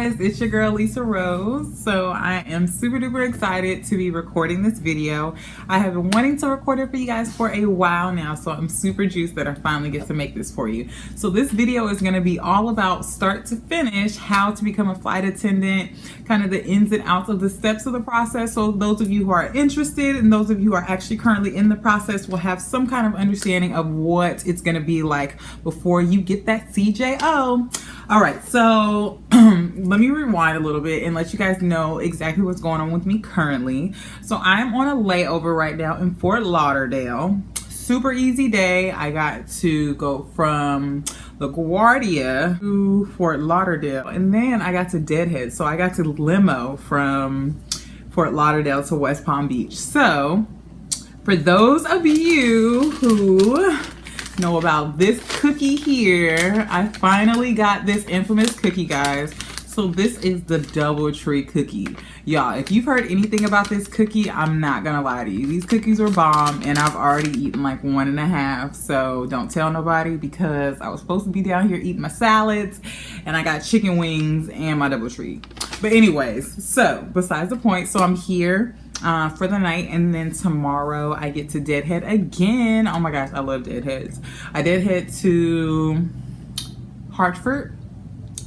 guys, it's your girl Lisa Rose. So I am super duper excited to be recording this video. I have been wanting to record it for you guys for a while now, so I'm super juiced that I finally get to make this for you. So this video is going to be all about start to finish, how to become a flight attendant, kind of the ins and outs of the steps of the process. So those of you who are interested and those of you who are actually currently in the process will have some kind of understanding of what it's going to be like before you get that CJO. All right, so let me rewind a little bit and let you guys know exactly what's going on with me currently. So I'm on a layover right now in Fort Lauderdale. Super easy day. I got to go from LaGuardia to Fort Lauderdale, and then I got to Deadhead. So I got to limo from Fort Lauderdale to West Palm Beach. So for those of you who know about this cookie here, I finally got this infamous cookie, guys. So this is the DoubleTree cookie. Y'all, if you've heard anything about this cookie, I'm not gonna lie to you. These cookies were bomb, and I've already eaten like 1.5. So don't tell nobody, because I was supposed to be down here eating my salads, and I got chicken wings and my DoubleTree. But anyways, so besides the point, so I'm here for the night, and then tomorrow I get to Deadhead again. Oh my gosh, I love Deadheads. I deadhead to Hartford,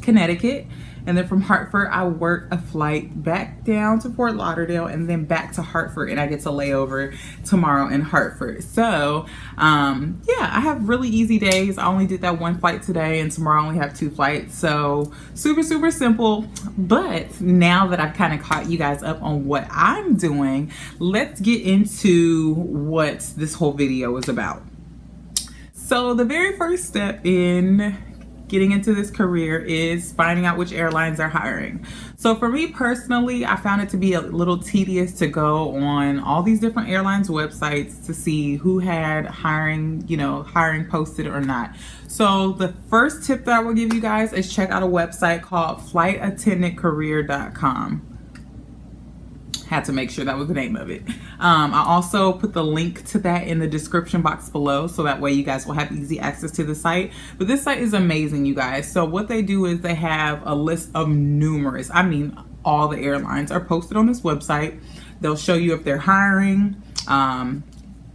Connecticut, and then from Hartford I work a flight back down to Fort Lauderdale and then back to Hartford, and I get to lay over tomorrow in Hartford. So yeah, I have really easy days. I only did that one flight today, and tomorrow I only have 2 flights. So super simple. But now that I've kind of caught you guys up on what I'm doing, let's get into what this whole video is about. So the very first step in getting into this career is finding out which airlines are hiring. So for me personally, I found it to be a little tedious to go on all these different airlines websites to see who had hiring posted or not. So the first tip that I will give you guys is check out a website called flightattendantcareer.com. Had to make sure that was the name of it. I also put the link to that in the description box below, so that way you guys will have easy access to the site. But this site is amazing, you guys. So what they do is they have a list of numerous, I mean, all the airlines are posted on this website. They'll show you if they're hiring.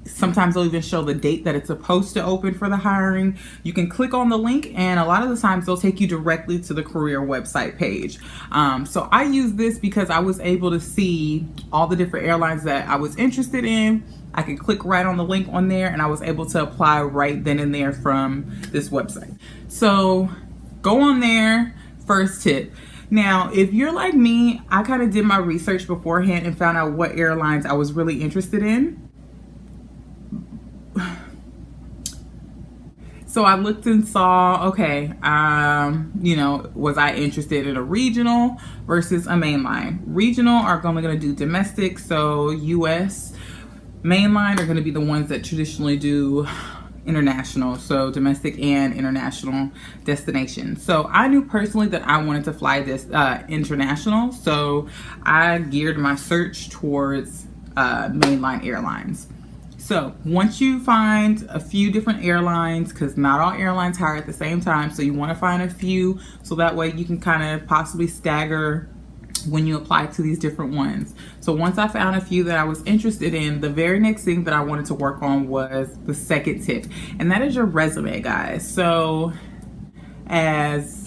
Sometimes they'll even show the date that it's supposed to open for the hiring. You can click on the link, and a lot of the times they'll take you directly to the career website page. So I use this because I was able to see all the different airlines that I was interested in. I could click right on the link on there, and I was able to apply right then and there from this website. So go on there. First tip. Now, if you're like me, I kind of did my research beforehand and found out what airlines I was really interested in. So I looked and saw, okay, was I interested in a regional versus a mainline? Regional are only going to do domestic, so US. Mainline are going to be the ones that traditionally do international, so domestic and international destinations. So I knew personally that I wanted to fly this international, so I geared my search towards mainline airlines. So once you find a few different airlines, because not all airlines hire at the same time, so you want to find a few so that way you can kind of possibly stagger when you apply to these different ones. So once I found a few that I was interested in, the very next thing that I wanted to work on was the second tip, and that is your resume, guys. So as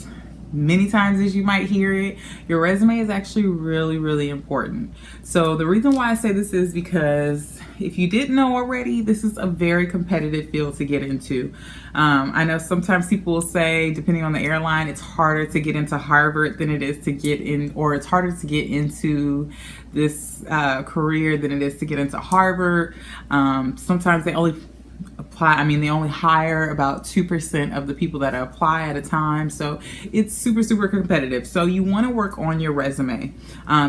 many times as you might hear it, your resume is actually really important. So the reason why I say this is because if you didn't know already, this is a very competitive field to get into. I know sometimes people will say, depending on the airline, it's harder to get into Harvard than it is to get in, or it's harder to get into this career than it is to get into Harvard. Sometimes they only they only hire about 2% of the people that apply at a time. So it's super competitive. So you want to work on your resume.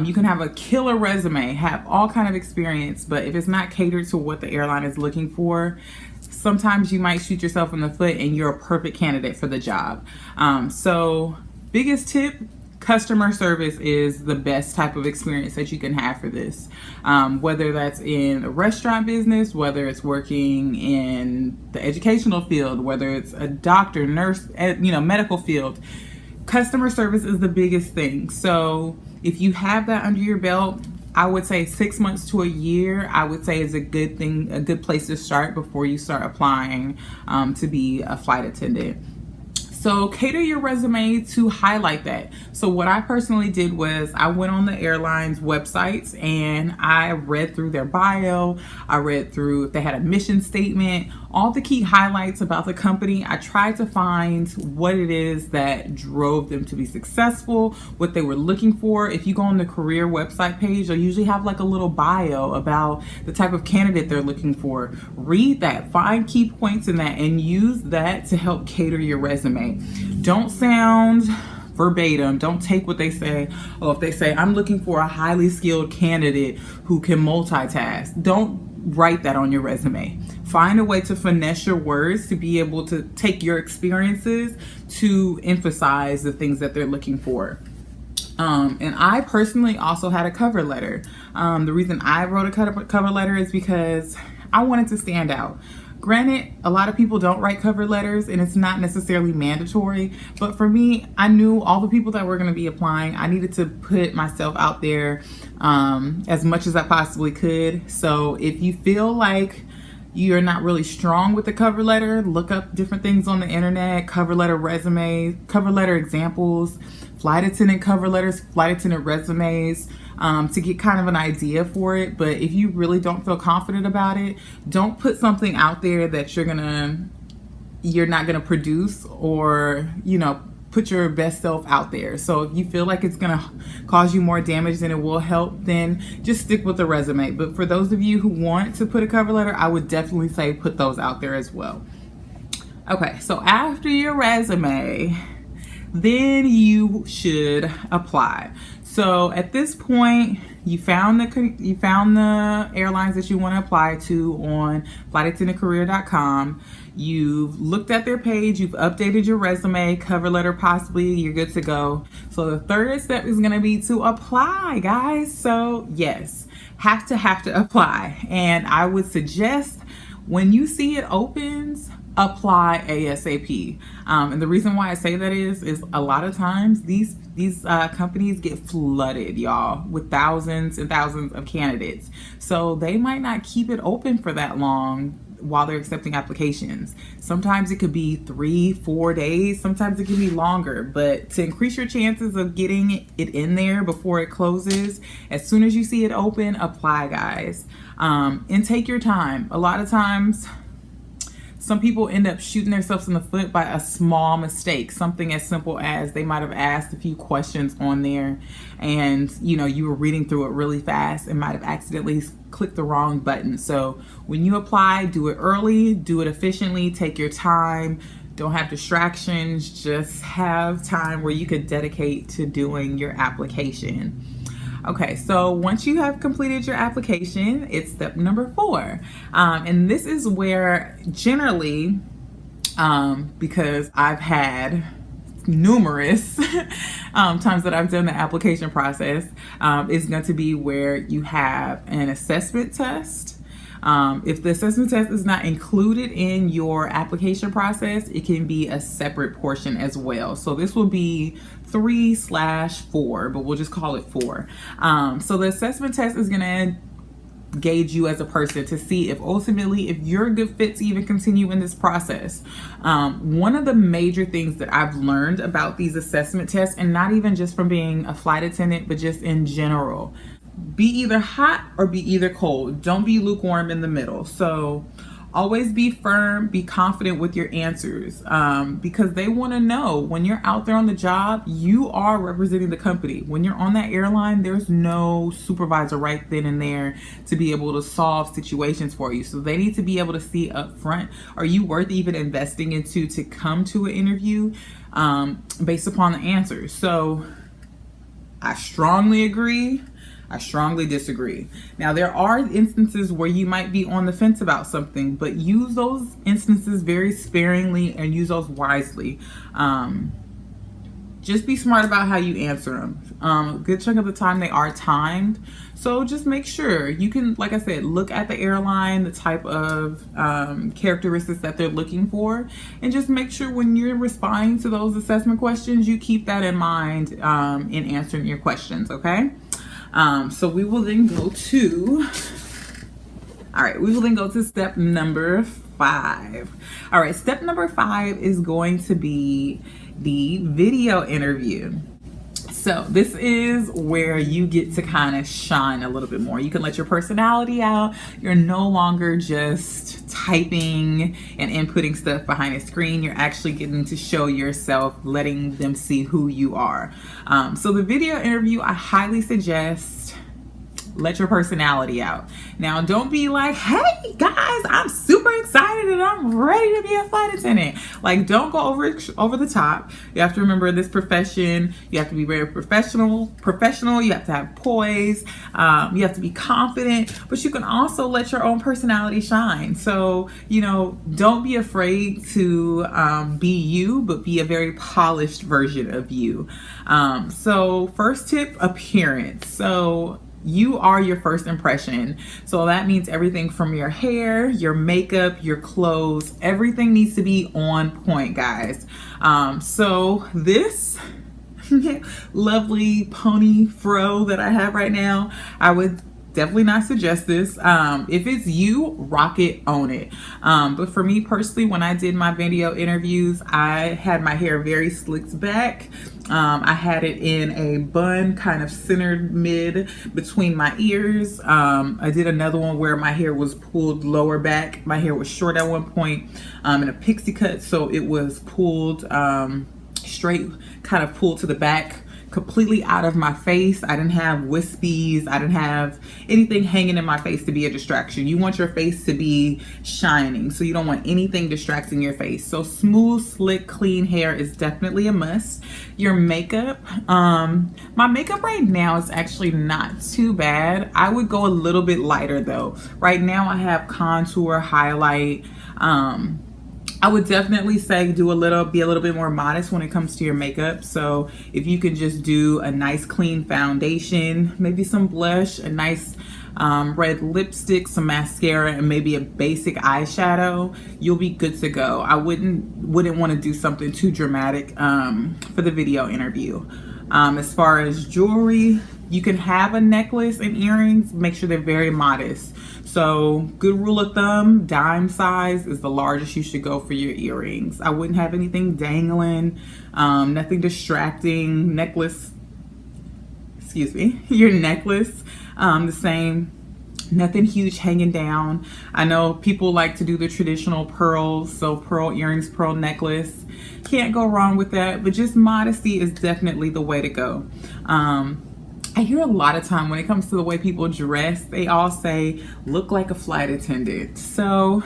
You can have a killer resume, have all kind of experience, but if it's not catered to what the airline is looking for, sometimes you might shoot yourself in the foot and you're a perfect candidate for the job. So biggest tip, customer service is the best type of experience that you can have for this. Whether that's in a restaurant business, whether it's working in the educational field, whether it's a doctor, nurse, medical field, Customer service is the biggest thing. So if you have that under your belt, I would say 6 months to a year, I would say is a good thing, a good place to start before you start applying to be a flight attendant. So cater your resume to highlight that. So what I personally did was I went on the airline's websites and I read through their bio. I read through if they had a mission statement, all the key highlights about the company. I tried to find what it is that drove them to be successful, what they were looking for. If you go on the career website page, they'll usually have like a little bio about the type of candidate they're looking for. Read that, find key points in that, and use that to help cater your resume. Don't sound verbatim. Don't take what they say. Oh, if they say, I'm looking for a highly skilled candidate who can multitask, don't write that on your resume. Find a way to finesse your words to be able to take your experiences to emphasize the things that they're looking for. And I personally also had a cover letter. The reason I wrote a cover letter is because I wanted to stand out. Granted, a lot of people don't write cover letters and it's not necessarily mandatory, but for me, I knew all the people that were going to be applying. I needed to put myself out there as much as I possibly could. So if you feel like you're not really strong with the cover letter, look up different things on the internet, cover letter resumes, cover letter examples, flight attendant cover letters, flight attendant resumes, to get kind of an idea for it. But if you really don't feel confident about it, don't put something out there that you're not gonna produce, or put your best self out there. So if you feel like it's gonna cause you more damage than it will help, then just stick with the resume. But for those of you who want to put a cover letter, I would definitely say put those out there as well. Okay, so after your resume, then you should apply. So at this point, you found the airlines that you want to apply to on flightattendantcareer.com. You've looked at their page, you've updated your resume, cover letter possibly, you're good to go. So the third step is going to be to apply, guys. So yes, have to apply. And I would suggest when you see it opens, apply ASAP. And the reason why I say that is a lot of times these companies get flooded, y'all, with thousands and thousands of candidates. So they might not keep it open for that long while they're accepting applications. Sometimes it could be 3-4 days, sometimes it can be longer. But to increase your chances of getting it in there before it closes, as soon as you see it open, apply, guys. And take your time. A lot of times some people end up shooting themselves in the foot by a small mistake, something as simple as they might have asked a few questions on there and you were reading through it really fast and might have accidentally clicked the wrong button. So when you apply, do it early, do it efficiently, take your time, don't have distractions, just have time where you could dedicate to doing your application. Okay, so once you have completed your application, it's step number 4. And this is where generally, because I've had numerous times that I've done the application process, is going to be where you have an assessment test. If the assessment test is not included in your application process, it can be a separate portion as well. So this will be 3/4, but we'll just call it 4. So the assessment test is gonna gauge you as a person to see if ultimately if you're a good fit to even continue in this process. One of the major things that I've learned about these assessment tests, and not even just from being a flight attendant, but just in general, be either hot or be either cold. Don't be lukewarm in the middle. So always be firm, be confident with your answers, because they want to know when you're out there on the job, you are representing the company. When you're on that airline, there's no supervisor right then and there to be able to solve situations for you. So they need to be able to see up front, are you worth even investing into to come to an interview based upon the answers? So I strongly agree. I strongly disagree. Now, there are instances where you might be on the fence about something, but use those instances very sparingly and use those wisely. just be smart about how you answer them. A good chunk of the time they are timed. So just make sure you can, like I said, look at the airline, the type of characteristics that they're looking for, and just make sure when you're responding to those assessment questions, you keep that in mind in answering your questions, okay? So we will then go to, step number 5. All right, step number 5 is going to be the video interview. So this is where you get to kind of shine a little bit more. You can let your personality out. You're no longer just typing and inputting stuff behind a screen. You're actually getting to show yourself, letting them see who you are. So the video interview, I highly suggest let your personality out. Now, don't be like, hey guys, I'm super excited and I'm ready to be a flight attendant. Like, don't go over the top. You have to remember this profession. You have to be very professional. You have to have poise. You have to be confident, but you can also let your own personality shine. So, you know, don't be afraid to be you, but be a very polished version of you. So first tip, appearance. So you are your first impression. So that means everything from your hair, your makeup, your clothes, everything needs to be on point, guys. So this lovely pony fro that I have right now, I would definitely not suggest this. If it's you, rock it, own it. But for me personally, when I did my video interviews, I had my hair very slicked back. I had it in a bun, kind of centered mid between my ears. I did another one where my hair was pulled lower back. My hair was short at one point, in a pixie cut, so it was pulled straight, kind of pulled to the back, completely out of my face. I didn't have wispies. I didn't have anything hanging in my face to be a distraction. You want your face to be shining, so you don't want anything distracting your face. So smooth, slick, clean hair is definitely a must. Your makeup, my makeup right now is actually not too bad. I would go a little bit lighter though. Right now I have contour, highlight. I would definitely say be a little bit more modest when it comes to your makeup. So if you can just do a nice clean foundation, maybe some blush, a nice red lipstick, some mascara, and maybe a basic eyeshadow, you'll be good to go. I wouldn't want to do something too dramatic for the video interview. As far as jewelry, you can have a necklace and earrings. Make sure they're very modest. So good rule of thumb, dime size is the largest you should go for your earrings. I wouldn't have anything dangling, nothing distracting. Your necklace, the same. Nothing huge hanging down. I know people like to do the traditional pearls, so pearl earrings, pearl necklace. Can't go wrong with that, but just modesty is definitely the way to go. I hear a lot of time when it comes to the way people dress, they all say, look like a flight attendant. So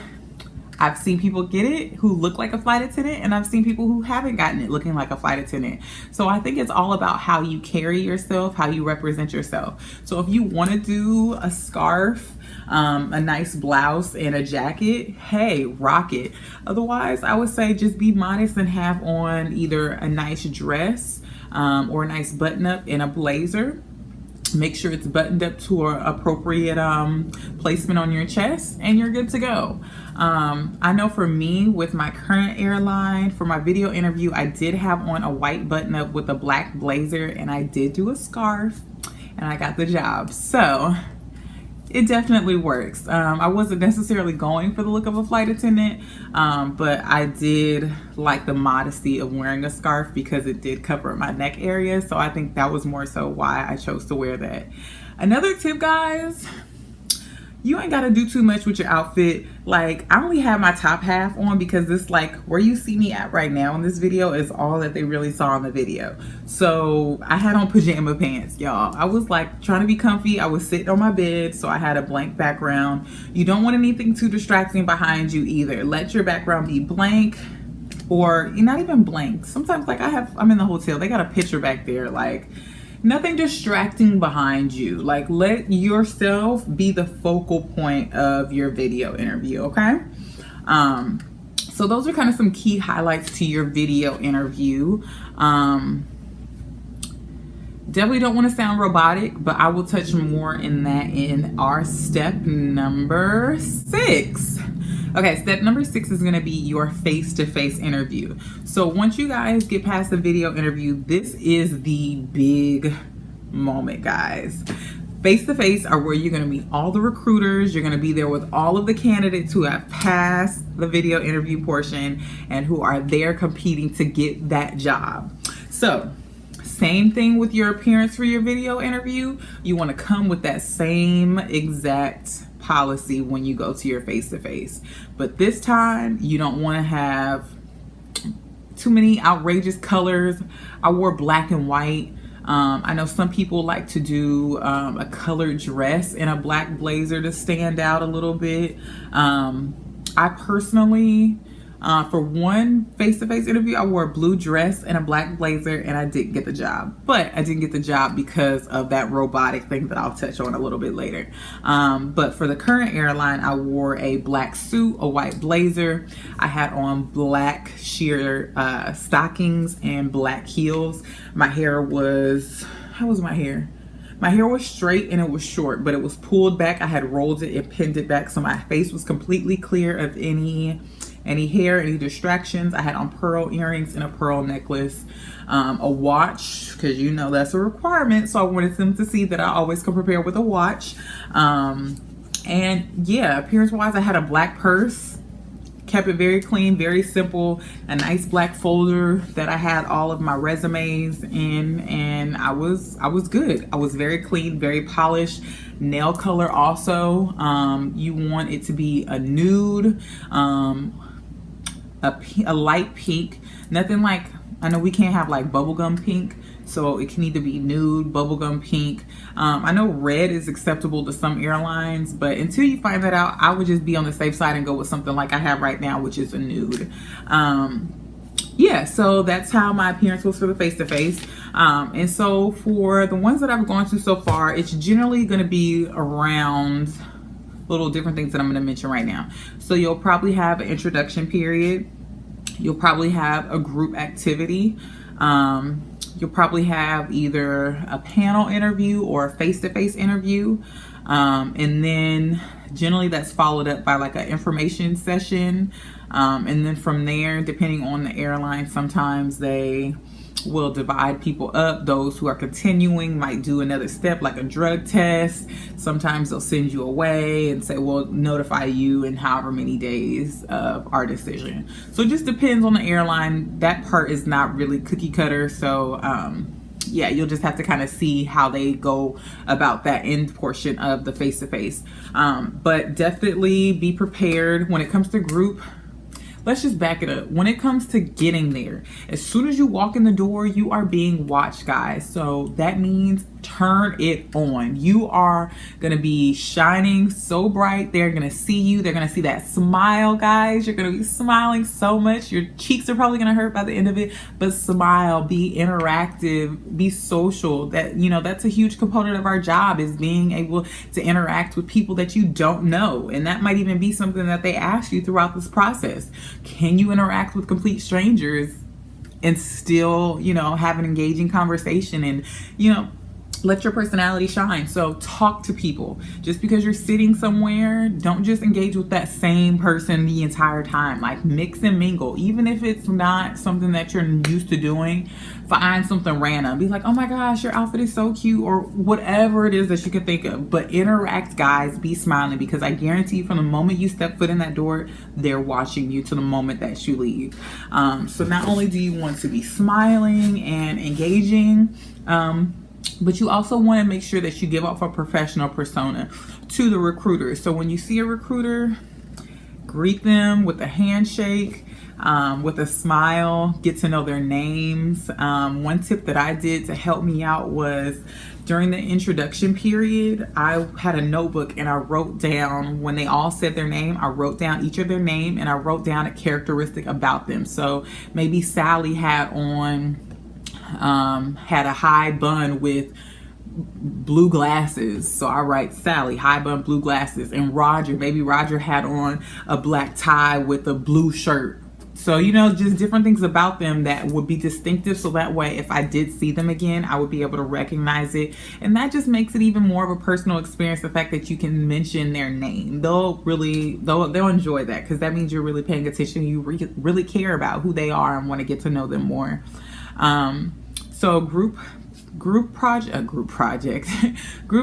I've seen people get it who look like a flight attendant, and I've seen people who haven't gotten it looking like a flight attendant. So I think it's all about how you carry yourself, how you represent yourself. So if you want to do a scarf, a nice blouse, and a jacket, hey, rock it. Otherwise, I would say just be modest and have on either a nice dress or a nice button-up and a blazer. Make sure it's buttoned up to an appropriate placement on your chest, and you're good to go. I know for me, with my current airline, for my video interview, I did have on a white button-up with a black blazer, and I did do a scarf, and I got the job. So it definitely works. I wasn't necessarily going for the look of a flight attendant, but I did like the modesty of wearing a scarf because it did cover my neck area. So I think that was more so why I chose to wear that. Another tip, guys, you ain't got to do too much with your outfit. Like, I only have my top half on because it's like where you see me at right now in this video is all that they really saw in the video. So I had on pajama pants, y'all. I was like trying to be comfy. I was sitting on my bed, so I had a blank background. You don't want anything too distracting behind you either. Let your background be blank, or not even blank. Sometimes, like I'm in the hotel, they got a picture back there, like nothing distracting behind you. Like, let yourself be the focal point of your video interview, okay? So those are kind of some key highlights to your video interview. Definitely don't want to sound robotic, but I will touch more in that in our step number 6. Okay, step number 6 is going to be your face-to-face interview. So once you guys get past the video interview, this is the big moment, guys. Face-to-face are where you're going to meet all the recruiters. You're going to be there with all of the candidates who have passed the video interview portion and who are there competing to get that job. So same thing with your appearance for your video interview. You want to come with that same exact policy when you go to your face-to-face. But this time, you don't want to have too many outrageous colors. I wore black and white. I know some people like to do a colored dress and a black blazer to stand out a little bit. I personally, for one face-to-face interview, I wore a blue dress and a black blazer, and I didn't get the job. But I didn't get the job because of that robotic thing that I'll touch on a little bit later. But for the current airline, I wore a black suit, a white blazer. I had on black sheer stockings and black heels. My hair was, how was my hair? My hair was straight and it was short, but it was pulled back. I had rolled it and pinned it back, so my face was completely clear of any hair, any distractions. I had on pearl earrings and a pearl necklace, a watch, because you know that's a requirement, so I wanted them to see that I always come prepared with a watch. And yeah, appearance wise, I had a black purse, kept it very clean, very simple, a nice black folder that I had all of my resumes in, and I was good. I was very clean, very polished. Nail color also, you want it to be a nude, a light pink, nothing like, I know we can't have like bubblegum pink, so it can either be nude, bubblegum pink. I know red is acceptable to some airlines, but until you find that out, I would just be on the safe side and go with something like I have right now, which is a nude. Yeah, so that's how my appearance was for the face-to-face. And so for the ones that I've gone to so far, it's generally going to be around little different things that I'm going to mention right now. So you'll probably have an introduction period. You'll probably have a group activity. You'll probably have either a panel interview or a face-to-face interview. And then generally that's followed up by like an information session. And then from there, depending on the airline, sometimes they will divide people up. Those who are continuing might do another step like a drug test. Sometimes they'll send you away and say, we'll notify you in however many days of our decision. So it just depends on the airline. That part is not really cookie cutter. So yeah, you'll just have to kind of see how they go about that end portion of the face-to-face. But definitely be prepared when it comes to group. Let's just back it up. When it comes to getting there, as soon as you walk in the door, you are being watched, guys. So that means turn it on. You are going to be shining so bright. They're going to see you. They're going to see that smile, guys. You're going to be smiling so much. Your cheeks are probably going to hurt by the end of it, but smile, be interactive, be social. That, you know, that's a huge component of our job, is being able to interact with people that you don't know. And that might even be something that they ask you throughout this process. Can you interact with complete strangers and still, you know, have an engaging conversation and, you know, let your personality shine? So talk to people. Just because you're sitting somewhere, don't just engage with that same person the entire time. Like, mix and mingle. Even if it's not something that you're used to doing, find something random. Be like, oh my gosh, your outfit is so cute, or whatever it is that you can think of. But interact, guys. Be smiling, because I guarantee from the moment you step foot in that door, they're watching you to the moment that you leave. So not only do you want to be smiling and engaging, but you also want to make sure that you give off a professional persona to the recruiter. So when you see a recruiter, greet them with a handshake, with a smile, get to know their names. One tip that I did to help me out was during the introduction period, I had a notebook and I wrote down, when they all said their name, I wrote down each of their name and I wrote down a characteristic about them. So maybe Sally had a high bun with blue glasses, so I write Sally, high bun, blue glasses. And Roger, maybe Roger had on a black tie with a blue shirt. So, you know, just different things about them that would be distinctive. So that way, if I did see them again, I would be able to recognize it. And that just makes it even more of a personal experience. The fact that you can mention their name, they'll enjoy that, because that means you're really paying attention. You really care about who they are and want to get to know them more. So group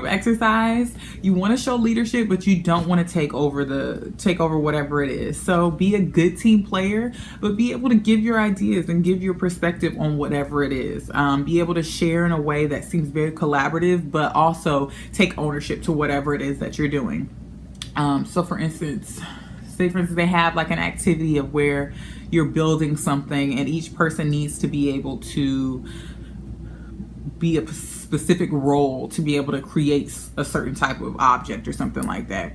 exercise, you want to show leadership, but you don't want to take over whatever it is. So be a good team player, but be able to give your ideas and give your perspective on whatever it is. Be able to share in a way that seems very collaborative, but also take ownership to whatever it is that you're doing. So for instance, say for instance they have like an activity of where you're building something, and each person needs to be able to be a specific role to be able to create a certain type of object or something like that.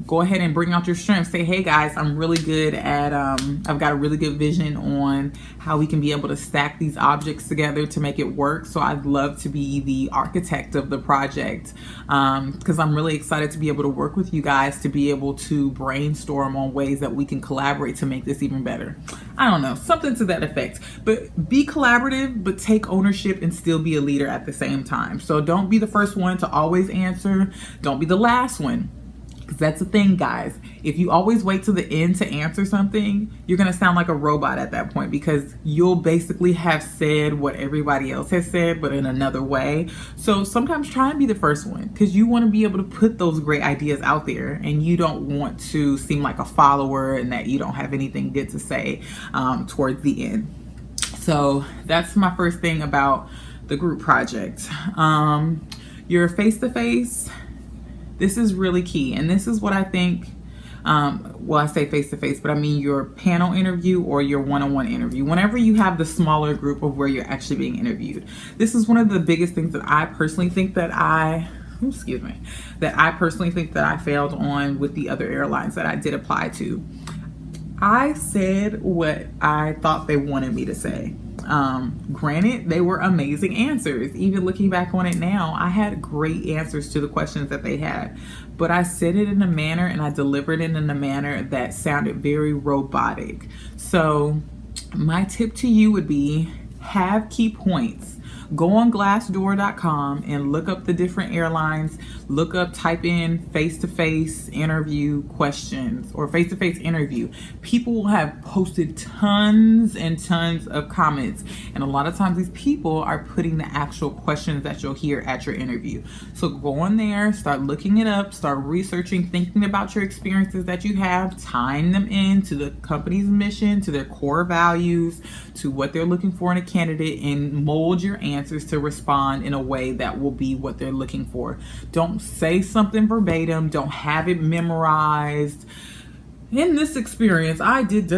Go ahead and bring out your strengths. Say, hey guys, I'm really good at, I've got a really good vision on how we can be able to stack these objects together to make it work. So I'd love to be the architect of the project, because I'm really excited to be able to work with you guys to be able to brainstorm on ways that we can collaborate to make this even better. I don't know, something to that effect. But be collaborative, but take ownership and still be a leader at the same time. So don't be the first one to always answer. Don't be the last one. Because that's the thing, guys. If you always wait till the end to answer something, you're going to sound like a robot at that point, because you'll basically have said what everybody else has said, but in another way. So sometimes try and be the first one, because you want to be able to put those great ideas out there, and you don't want to seem like a follower and that you don't have anything good to say towards the end. So that's my first thing about the group project. Your face-to-face, this is really key. And this is what I think, well, I say face-to-face, but I mean your panel interview or your one-on-one interview. Whenever you have the smaller group of where you're actually being interviewed. This is one of the biggest things that I personally think that I failed on with the other airlines that I did apply to. I said what I thought they wanted me to say. Granted, they were amazing answers. Even looking back on it now, I had great answers to the questions that they had, but I said it in a manner and I delivered it in a manner that sounded very robotic. So my tip to you would be, have key points. Go on glassdoor.com and look up the different airlines. Type in face-to-face interview questions or face-to-face interview. People will have posted tons and tons of comments. And a lot of times these people are putting the actual questions that you'll hear at your interview. So go on there, start looking it up, start researching, thinking about your experiences that you have, tying them into the company's mission, to their core values, to what they're looking for in a candidate, and mold your answers to respond in a way that will be what they're looking for. Don't say something verbatim. Don't have it memorized. In this experience, I did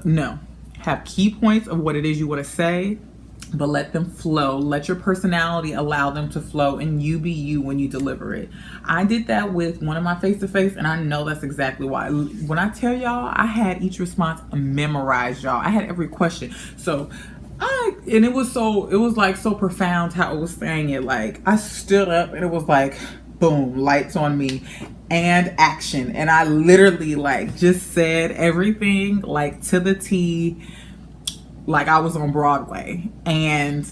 No. Have key points of what it is you want to say, but let them flow. Let your personality allow them to flow, and you be you when you deliver it. I did that with one of my face-to-face, and I know that's exactly why. When I tell y'all, I had each response memorized, y'all. I had every question. And it was like so profound how it was saying it. Like, I stood up and it was like, boom, lights on me and action. And I literally like just said everything like to the T, like I was on Broadway. And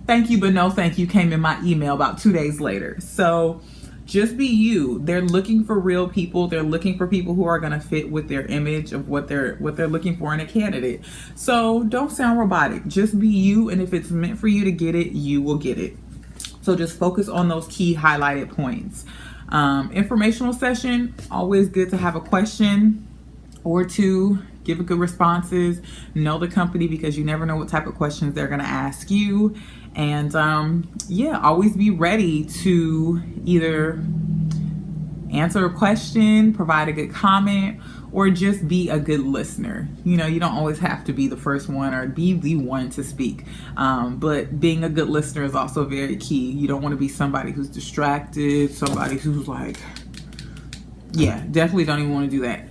thank you, but no thank you came in my email about 2 days later. So just be you. They're looking for real people. They're looking for people who are going to fit with their image of what they're looking for in a candidate. So don't sound robotic. Just be you. And if it's meant for you to get it, you will get it. So just focus on those key highlighted points. Informational session, always good to have a question or two. Give a good responses. Know the company, because you never know what type of questions they're going to ask you. And always be ready to either answer a question, provide a good comment, or just be a good listener. You know, you don't always have to be the first one or be the one to speak. But being a good listener is also very key. You don't want to be somebody who's distracted, somebody who's like, definitely don't even want to do that.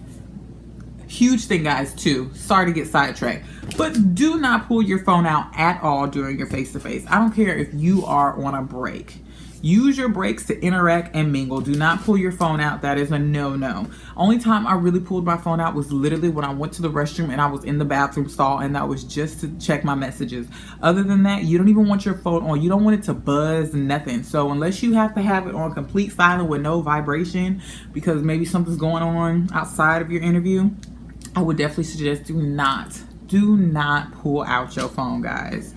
Huge thing, guys, too. Sorry to get sidetracked, but do not pull your phone out at all during your face-to-face. I don't care if you are on a break. Use your breaks to interact and mingle. Do not pull your phone out. That is a no-no. Only time I really pulled my phone out was literally when I went to the restroom and I was in the bathroom stall, and that was just to check my messages. Other than that, you don't even want your phone on. You don't want it to buzz, nothing. So unless you have to have it on complete silent with no vibration because maybe something's going on outside of your interview, I would definitely suggest do not pull out your phone, guys.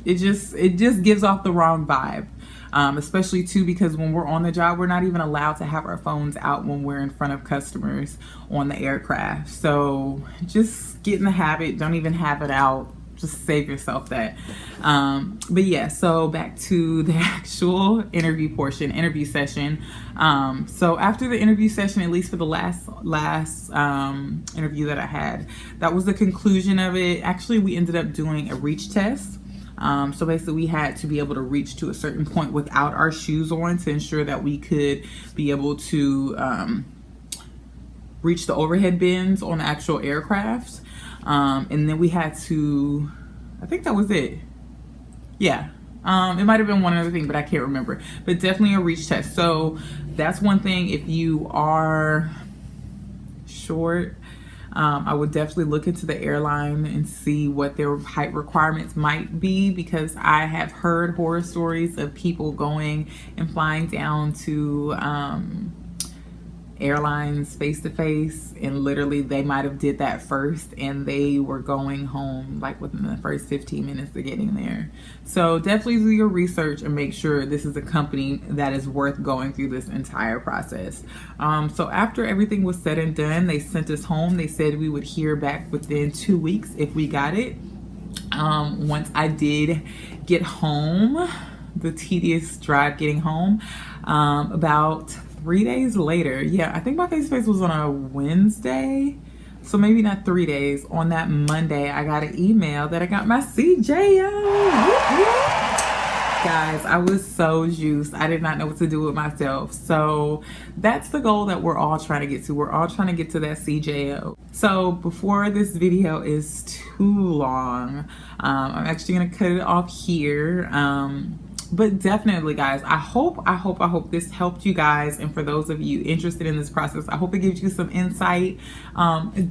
It just gives off the wrong vibe. Especially too because when we're on the job, we're not even allowed to have our phones out when we're in front of customers on the aircraft. So just get in the habit. Don't even have it out. Just save yourself that. But yeah, so back to the actual interview session. So after the interview session, at least for the last interview that I had, that was the conclusion of it. Actually, we ended up doing a reach test. So basically we had to be able to reach to a certain point without our shoes on to ensure that we could be able to reach the overhead bins on the actual aircraft. And then we had to, I think that was it. Yeah. It might have been one other thing, but I can't remember. But definitely a reach test. So that's one thing. If you are short, I would definitely look into the airline and see what their height requirements might be, because I have heard horror stories of people going and flying down to airlines face to face, and literally they might have did that first and they were going home like within the first 15 minutes of getting there. So definitely do your research and make sure this is a company that is worth going through this entire process. So after everything was said and done, they sent us home. They said we would hear back within 2 weeks if we got it. Once I did get home, the tedious drive getting home, about 3 days later, yeah, I think my face-to-face was on a Wednesday, so maybe not 3 days. On that Monday, I got an email that I got my CJO. Guys, I was so juiced. I did not know what to do with myself. So that's the goal that we're all trying to get to. We're all trying to get to that CJO. So before this video is too long, I'm actually gonna cut it off here. But definitely, guys, I hope this helped you guys. And for those of you interested in this process, I hope it gives you some insight.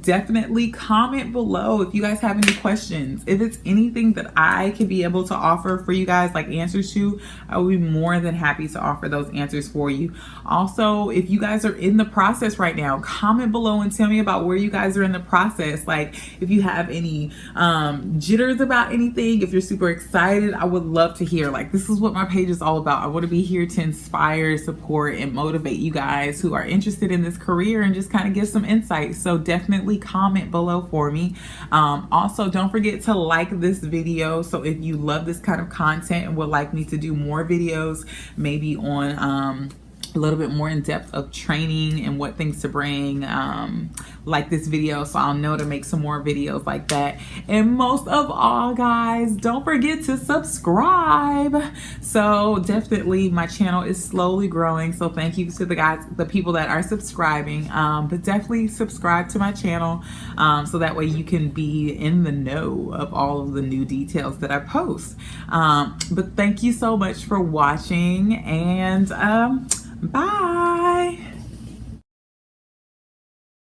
Definitely comment below if you guys have any questions. If it's anything that I could be able to offer for you guys, like answers to, I will be more than happy to offer those answers for you. Also, if you guys are in the process right now, comment below and tell me about where you guys are in the process. Like if you have any jitters about anything, if you're super excited, I would love to hear. Like, this is what my page is all about. I want to be here to inspire, support, and motivate you guys who are interested in this career and just kind of give some insight. So definitely comment below for me. Also, don't forget to like this video. So if you love this kind of content and would like me to do more videos, maybe on a little bit more in depth of training and what things to bring, like this video, so I'll know to make some more videos like that. And most of all, guys, don't forget to subscribe. So definitely my channel is slowly growing, so thank you to the people that are subscribing. But definitely subscribe to my channel, so that way you can be in the know of all of the new details that I post. But thank you so much for watching, and bye.